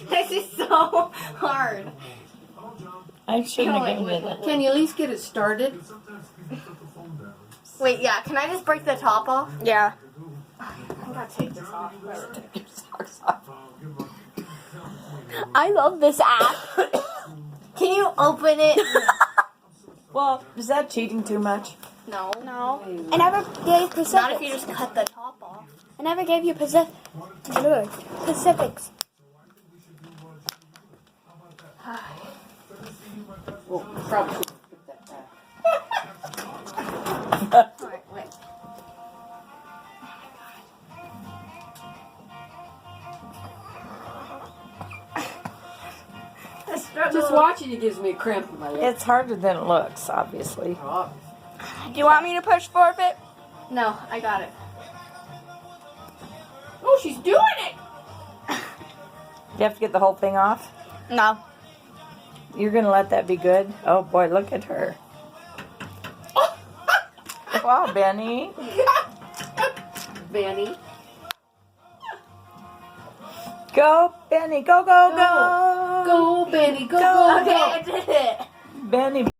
This is so hard. I shouldn't have given you that. Can you at least get it started? Wait, yeah. Can I just break the top off? Yeah. I gotta take this off. Take your socks off. I love this app. Can you open it? Well, is that cheating too much? No. No. I never gave Pacifics. Not if you just cut the top off. I never gave you Pacifics. Well, probably should put that back. Alright, wait. Just watching it gives me a cramp in my leg. It's harder than it looks, obviously. Oh. Do you want me to push forfeit? No, I got it. Oh, she's doing it! You have to get the whole thing off? No. You're going to let that be good? Oh, boy, look at her. Wow, Benny. Benny. Go, Benny. Go, go, go. Go, Benny. Go, Go. go, go. Okay, I did it. Benny.